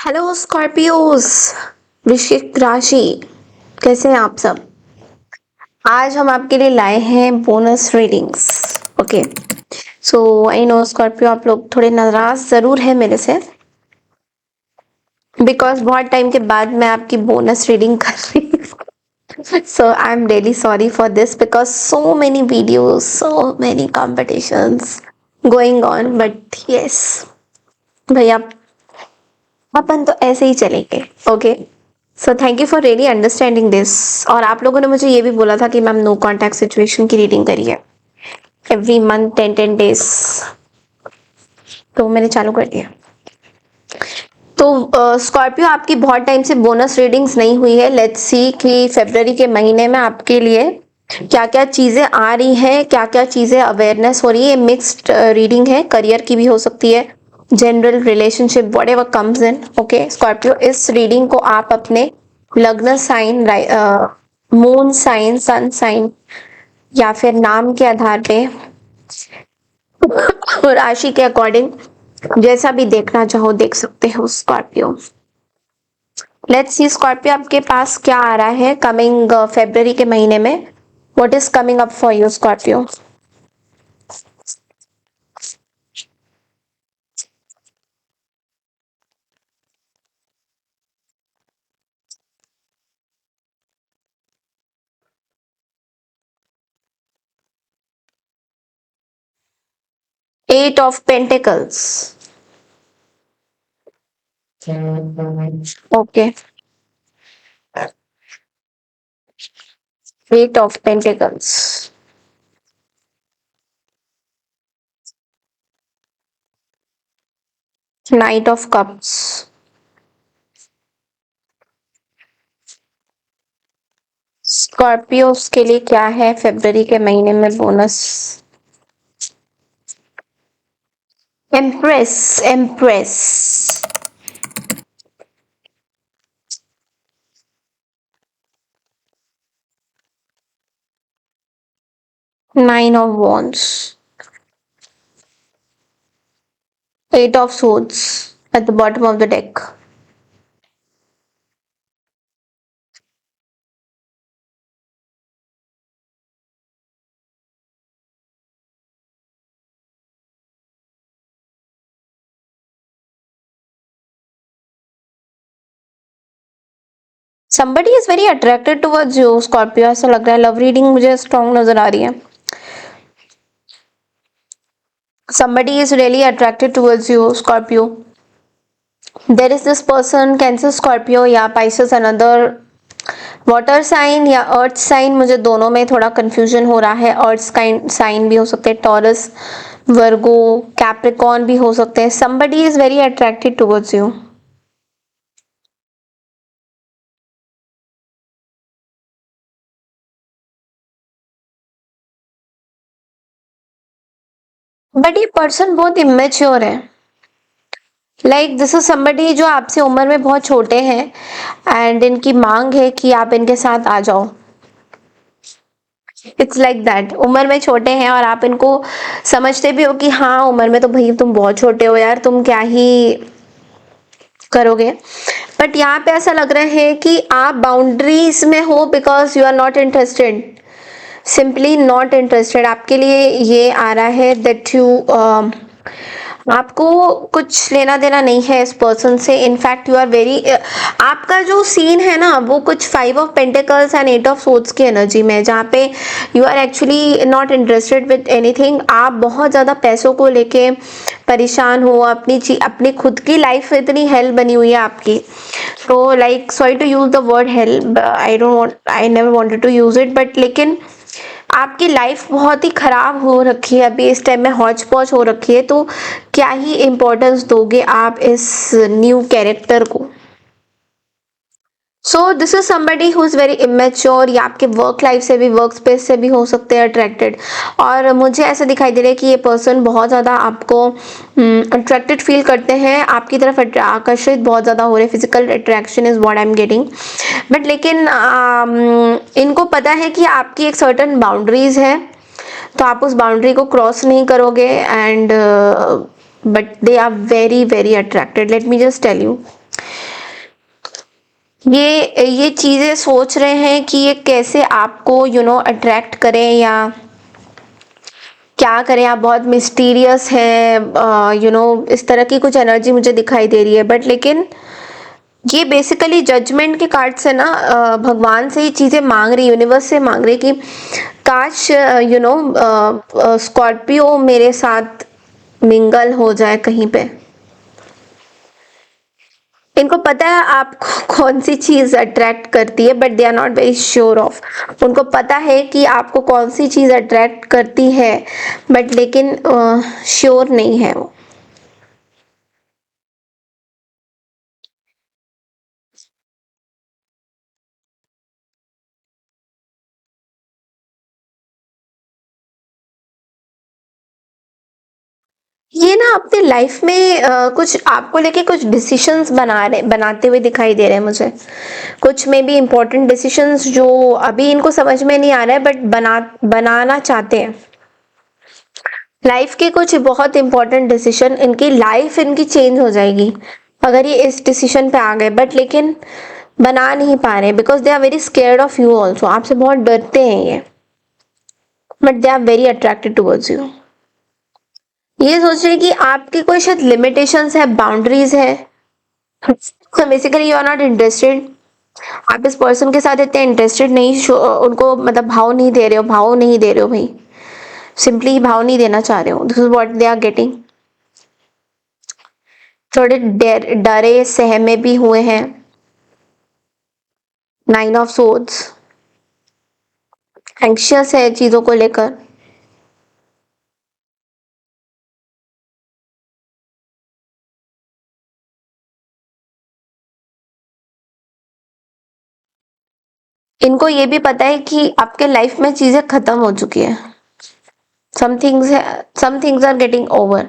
Hello Scorpios. वृश्चिक राशि, कैसे हैं आप सब। आज हम आपके लिए लाए हैं bonus readings. Okay, so I know Scorpio, आप लोग थोड़े नाराज जरूर है मेरे से, बिकॉज बहुत टाइम के बाद मैं आपकी बोनस रीडिंग कर रही हूँ। So I am really sorry for this because so many videos, so many competitions going on, but yes भैया, अपन तो ऐसे ही चलेंगे। Okay, so thank you for really understanding this. और आप लोगों ने मुझे ये भी बोला था कि मैम नो कॉन्टैक्ट सिचुएशन की रीडिंग करिए एवरी मंथ 10 10 डेज, तो मैंने चालू कर दिया। तो स्कॉर्पियो, आपकी बहुत टाइम से बोनस रीडिंग्स नहीं हुई है। लेट्स सी कि फरवरी के महीने में आपके लिए क्या क्या चीजें आ रही हैं, क्या क्या चीजें अवेयरनेस हो रही है। मिक्स्ड रीडिंग है, करियर की भी हो सकती है, general relationship, whatever comes in. Okay Scorpio, इस रीडिंग को आप अपने लग्न sign, moon sign, sun sign या फिर नाम के आधार पे और राशि के अकॉर्डिंग जैसा भी देखना चाहो देख सकते हो स्कॉर्पियो। लेट्स सी स्कॉर्पियो, आपके पास क्या आ रहा है कमिंग फरवरी के महीने में। What is coming up for you Scorpio. 8 of pentacles. Okay, 8 of pentacles, night of cups, Scorpio के लिए क्या है फरवरी के महीने में bonus. Empress, empress, 9 of wands, 8 of swords at the bottom of the deck. Somebody is very attracted towards you Scorpio, ऐसा लग रहा है। लव रीडिंग मुझे स्ट्रॉन्ग नजर आ रही है। Somebody is really attracted towards you Scorpio. There is this person, Cancer, Scorpio या Pisces, another water sign या अर्थ साइन। मुझे दोनों में थोड़ा कंफ्यूजन हो रहा है। अर्थ साइन भी हो सकते हैं, टॉरस, वर्गो, कैप्रिकॉन भी हो सकते हैं। somebody is very attracted towards you. But ये पर्सन बहुत इमेच्योर है। लाइक दिस इज somebody जो आपसे उम्र में बहुत छोटे हैं एंड इनकी मांग है कि आप इनके साथ आ जाओ। इट्स लाइक दैट, उम्र में छोटे हैं और आप इनको समझते भी हो कि हाँ उम्र में तो भाई तुम बहुत छोटे हो यार, तुम क्या ही करोगे। बट यहाँ पे ऐसा लग रहा है कि आप बाउंड्रीज में हो because you are not interested, simply not interested. आपके लिए ये आ रहा है दैट यू, आपको कुछ लेना देना नहीं है इस पर्सन से। इनफैक्ट यू आर वेरी, आपका जो सीन है ना वो कुछ 5 of pentacles and 8 of swords की एनर्जी में है, जहाँ पे you are actually not interested with anything. आप बहुत ज़्यादा पैसों को लेके परेशान हो, अपनी खुद की लाइफ इतनी हेल बनी हुई है आपकी। तो like sorry to use the word hell, I never wanted to use it, but लेकिन आपकी लाइफ बहुत ही खराब हो रखी है अभी इस टाइम में, हौच पौच हो रखी है। तो क्या ही इम्पोर्टेंस दोगे आप इस न्यू कैरेक्टर को। So this is somebody who is very immature, या आपके वर्क लाइफ से भी, वर्क स्पेस से भी हो सकते हैं अट्रैक्टेड। और मुझे ऐसा दिखाई दे रहा है कि ये पर्सन बहुत ज़्यादा आपको अट्रैक्टेड फील करते हैं, आपकी तरफ आकर्षित बहुत ज़्यादा हो रहे। Physical attraction is what I am getting. But लेकिन इनको पता है कि आपकी एक सर्टन बाउंड्रीज है, तो आप उस बाउंड्री को क्रॉस नहीं करोगे। And but they are very very attracted, let me just tell you. ये चीज़ें सोच रहे हैं कि ये कैसे आपको अट्रैक्ट करें या क्या करें। आप बहुत मिस्टीरियस हैं, इस तरह की कुछ एनर्जी मुझे दिखाई दे रही है। बट लेकिन ये बेसिकली जजमेंट के कार्ड से ना, भगवान से ही चीज़ें मांग रही, यूनिवर्स से मांग रही कि काश स्कॉर्पियो मेरे साथ मिंगल हो जाए कहीं पे। इनको पता है आपको कौन सी चीज अट्रैक्ट करती है, but they are not very sure of. उनको पता है कि आपको कौन सी चीज अट्रैक्ट करती है, बट लेकिन श्योर नहीं है वो। ये ना अपने लाइफ में कुछ आपको लेके कुछ डिसीशंस बनाते हुए दिखाई दे रहे हैं मुझे। कुछ में भी इम्पोर्टेंट डिसीशंस जो अभी इनको समझ में नहीं आ रहा है, बट बनाना चाहते हैं। लाइफ के कुछ बहुत इंपॉर्टेंट डिसीजन, इनकी लाइफ इनकी चेंज हो जाएगी अगर ये इस डिसीजन पे आ गए। बट लेकिन बना नहीं पा रहे because they are very scared of you also. आपसे बहुत डरते हैं ये, but they are very attracted towards you. ये सोच रहे हैं कि आपकी कोई शायद लिमिटेशंस है, बाउंड्रीज है। Basically you are not interested. आप इस पर्सन के साथ इतने इंटरेस्टेड नहीं, उनको मतलब भाव नहीं दे रहे हो, भाव नहीं दे रहे हो भाई। सिंपली भाव नहीं देना चाह रहे हो। This is what they are getting. थोड़े डरे सहमे भी हुए हैं। 9 ऑफ सोर्ड्स, एंक्शियस है चीजों को लेकर। इनको ये भी पता है कि आपके लाइफ में चीजें खत्म हो चुकी है। Some things are getting over.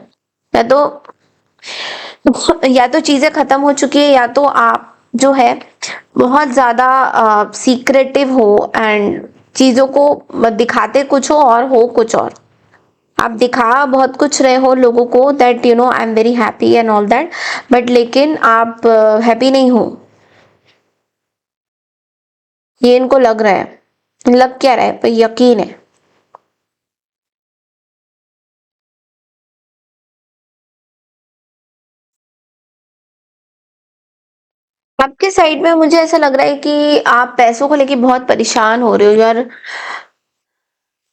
या तो चीजें खत्म हो चुकी है, या तो आप जो है बहुत ज्यादा सीक्रेटिव हो एंड चीजों को दिखाते कुछ हो कुछ और। आप दिखा बहुत कुछ रहे हो लोगों को, that I am very happy and all that, but लेकिन आप हैप्पी नहीं हो। ये इनको लग रहा है। लग क्या रहा है पर यकीन है। आपके साइड में मुझे ऐसा लग रहा है कि आप पैसों को लेके बहुत परेशान हो रहे हो यार।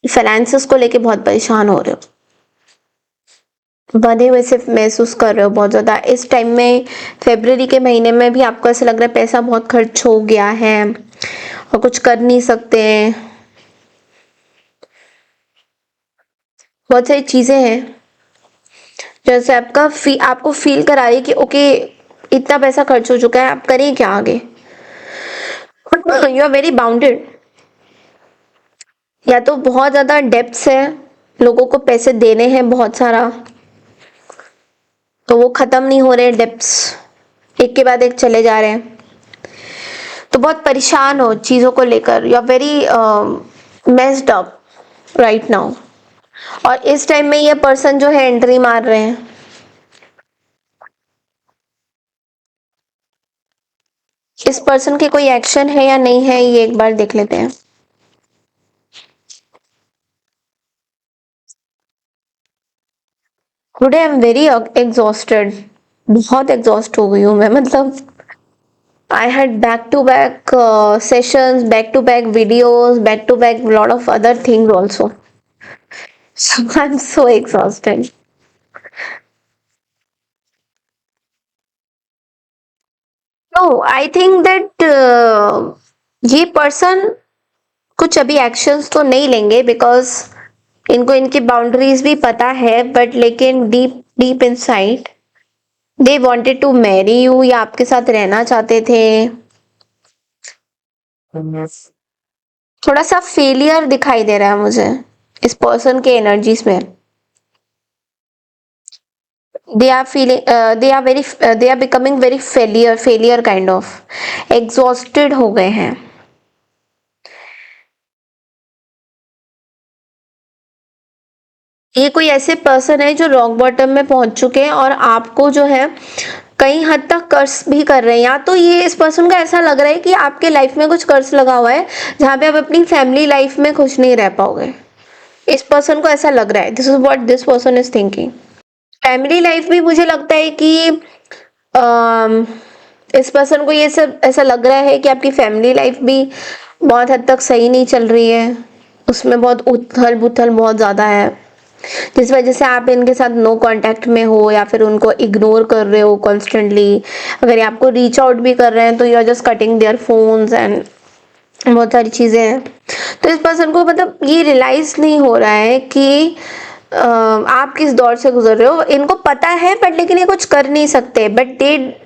फाइनेंसेस को लेके बहुत परेशान हो रहे हो। बंधे हुए सिर्फ महसूस कर रहे हो बहुत ज्यादा इस टाइम में। फेब्रुअरी के महीने में भी आपको ऐसा लग रहा है पैसा बहुत खर्च हो गया है और कुछ कर नहीं सकते हैं। बहुत सारी चीजें हैं जैसे आपको फील करा रही है कि ओके, इतना पैसा खर्च हो चुका है, आप करें क्या आगे। You are very bounded. या तो बहुत ज्यादा डेप्थ्स है, लोगों को पैसे देने हैं बहुत सारा, तो वो खत्म नहीं हो रहे डेप्थ्स, एक के बाद एक चले जा रहे हैं। तो बहुत परेशान हो चीजों को लेकर। You are very messed up right now. और इस टाइम में ये पर्सन जो है एंट्री मार रहे हैं। इस पर्सन के कोई एक्शन है या नहीं है, ये एक बार देख लेते हैं। Today I am very exhausted. बहुत एग्जॉस्ट हो गई हूँ मैं, मतलब I had back to back sessions, back to back videos, back to back lot of other things also. So I'm so exhausted. No, I think that ये person कुछ अभी actions तो नहीं लेंगे बिकॉज इनको इनकी बाउंड्रीज भी पता है। बट लेकिन deep deep inside they wanted to marry you, या आपके साथ रहना चाहते थे। थोड़ा सा फेलियर दिखाई दे रहा है मुझे इस पर्सन के एनर्जीज में। they are feeling they are very they are becoming very failure kind of exhausted हो गए हैं। ये कोई ऐसे पर्सन है जो रॉक बॉटम में पहुंच चुके हैं और आपको जो है कई हद तक कर्ज भी कर रहे हैं, या तो ये इस पर्सन का ऐसा लग रहा है कि आपके लाइफ में कुछ कर्ज लगा हुआ है जहाँ पे आप अपनी फैमिली लाइफ में खुश नहीं रह पाओगे। इस पर्सन को ऐसा लग रहा है, this is what this person is thinking. Family life भी मुझे लगता है कि इस पर्सन को ये सब ऐसा लग रहा है कि आपकी फैमिली लाइफ भी बहुत हद तक सही नहीं चल रही है, उसमें बहुत उथल पुथल बहुत ज़्यादा है, जिस वजह से आप इनके साथ नो कांटेक्ट में हो या फिर उनको इग्नोर कर रहे हो कॉन्स्टेंटली। अगर ये आपको रीच आउट भी कर रहे हैं तो you are just cutting their phones and बहुत सारी चीज़ें हैं। तो इस पर्सन को मतलब ये रियलाइज नहीं हो रहा है कि आप किस दौर से गुजर रहे हो। इनको पता है बट लेकिन ये कुछ कर नहीं सकते। बट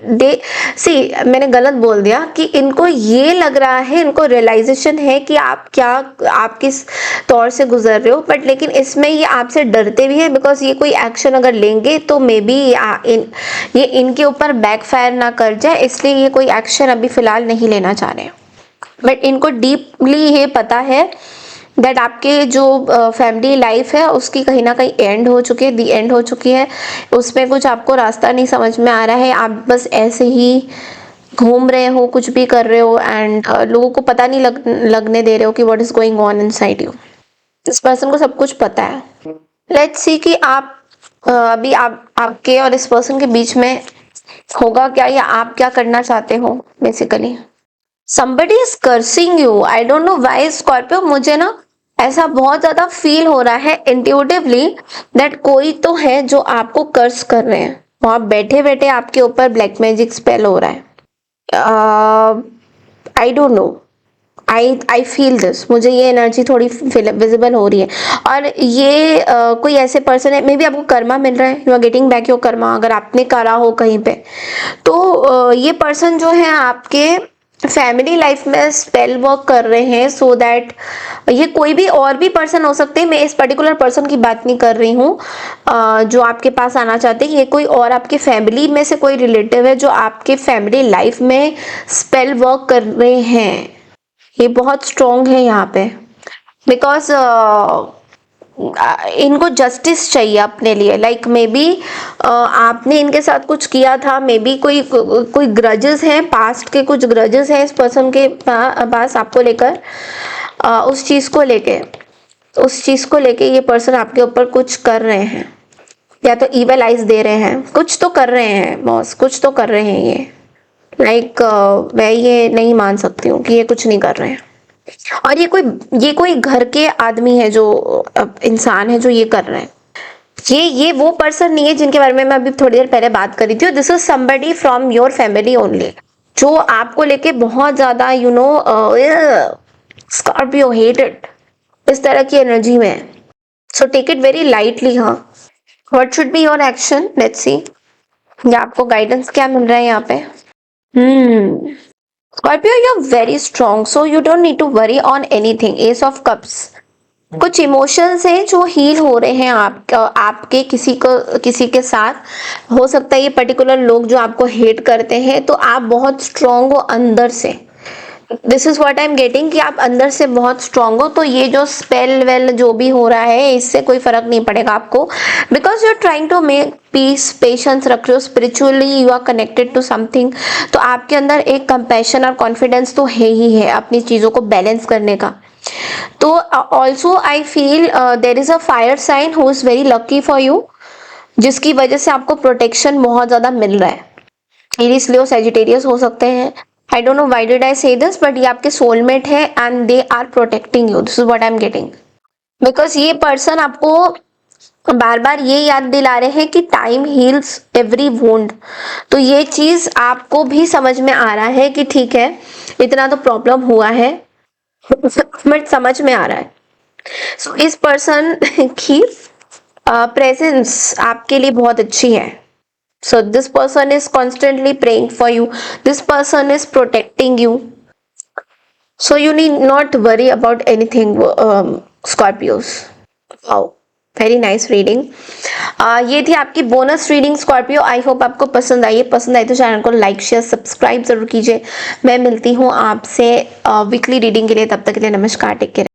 दे सी, मैंने गलत बोल दिया कि इनको ये लग रहा है, इनको रियलाइजेशन है कि आप किस दौर से गुजर रहे हो, बट लेकिन इसमें ये आपसे डरते भी हैं बिकॉज ये कोई एक्शन अगर लेंगे तो मे बी ये इनके ऊपर बैकफायर ना कर जाए, इसलिए ये कोई एक्शन अभी फिलहाल नहीं लेना चाह रहे हैं। बट इनको डीपली ये पता है दैट आपके जो फैमिली लाइफ है उसकी कहीं ना कहीं एंड हो चुकी है, दी एंड हो चुकी है, उसमें कुछ आपको रास्ता नहीं समझ में आ रहा है, आप बस ऐसे ही घूम रहे हो, कुछ भी कर रहे हो एंड लोगों को पता नहीं लगने दे रहे हो कि what is going on inside you. इस पर्सन को सब कुछ पता है। लेट्स सी कि आप अभी आपके और इस पर्सन के बीच में होगा क्या, या आप क्या करना चाहते हो basically. somebody is cursing you, I don't know why Scorpio, मुझे ना ऐसा बहुत ज्यादा फील हो रहा है इंट्यूटिवली दैट कोई तो है जो आपको कर्स कर रहे हैं, वहां बैठे बैठे आपके ऊपर ब्लैक मैजिक स्पेल हो रहा है। I don't know, I feel this, मुझे ये एनर्जी थोड़ी विजिबल हो रही है। और ये कोई ऐसे पर्सन है, मे बी आपको कर्मा मिल रहा है, you are getting back your karma, अगर आपने करा हो कहीं पे तो ये पर्सन जो है आपके फैमिली लाइफ में स्पेल वर्क कर रहे हैं सो दैट, ये कोई भी और भी पर्सन हो सकते हैं, मैं इस पर्टिकुलर पर्सन की बात नहीं कर रही हूँ जो आपके पास आना चाहते हैं। ये कोई और आपके फैमिली में से कोई रिलेटिव है जो आपके फैमिली लाइफ में स्पेल वर्क कर रहे हैं। ये बहुत स्ट्रॉन्ग है यहाँ पे बिकॉज इनको जस्टिस चाहिए अपने लिए। लाइक मे बी आपने इनके साथ कुछ किया था, मे बी कोई ग्रजेस हैं, पास्ट के कुछ ग्रजेस हैं इस पर्सन के पास आपको लेकर, उस चीज़ को लेके ये पर्सन आपके ऊपर कुछ कर रहे हैं, या तो ईवल आइज दे रहे हैं, कुछ तो कर रहे हैं बॉस, कुछ तो कर रहे हैं ये। लाइक मैं ये नहीं मान सकती हूँ कि ये कुछ नहीं कर रहे हैं। और ये कोई घर के आदमी है, जो इंसान है जो ये कर रहे हैं। ये वो पर्सन नहीं है जिनके बारे में मैं अभी थोड़ी देर पहले बात करी थी। This is somebody from your family only, जो आपको लेके बहुत ज्यादा स्कॉर्पियो हेटेड इस तरह की एनर्जी में है। So take it very lightly. हाँ, what should be your action, let's see, या आपको गाइडेंस क्या मिल रहा है यहाँ पे। Scorpio, you're very strong, so you don't need to worry on anything. Ace of Cups. कुछ इमोशंस हैं जो हील हो रहे हैं आपके किसी के साथ। हो सकता है ये पर्टिकुलर लोग जो आपको हेट करते हैं, तो आप बहुत स्ट्रांग हो अंदर से। This is what I am getting कि आप अंदर से बहुत स्ट्रांग हो, तो ये जो स्पेल वेल जो भी हो रहा है इससे कोई फर्क नहीं पड़ेगा आपको, because you are trying to make peace, patience रख रहे हो, spiritually you are connected to something. तो आपके अंदर एक कंपैशन और कॉन्फिडेंस तो है ही है अपनी चीज़ों को बैलेंस करने का। तो also I feel there is a fire sign who is very lucky for you, जिसकी वजह से आपको प्रोटेक्शन बहुत ज़्यादा मिल रहा है। एरीज, लियो, सैजिटेरियस हो सकते हैं। I don't know why did I say this, but ये आपके सोलमेट है and they are protecting you. This is what I'm getting. Because ये पर्सन आपको बार बार ये याद दिला रहे हैं कि टाइम हील्स एवरी वुंड। तो ये चीज आपको भी समझ में आ रहा है कि ठीक है, इतना तो प्रॉब्लम हुआ है बट समझ में आ रहा है। सो इस पर्सन की प्रेजेंस आपके लिए बहुत अच्छी है। So this person is constantly praying for you. This person is protecting you. So you need not worry about anything, Scorpios. Wow, very nice reading. ये थी आपकी bonus reading Scorpio. I hope आपको पसंद आई है। पसंद आई तो चैनल को like, share, subscribe जरूर कीजिए। मैं मिलती हूँ आपसे वीकली रीडिंग के लिए। तब तक के लिए नमस्कार, टेक केयर।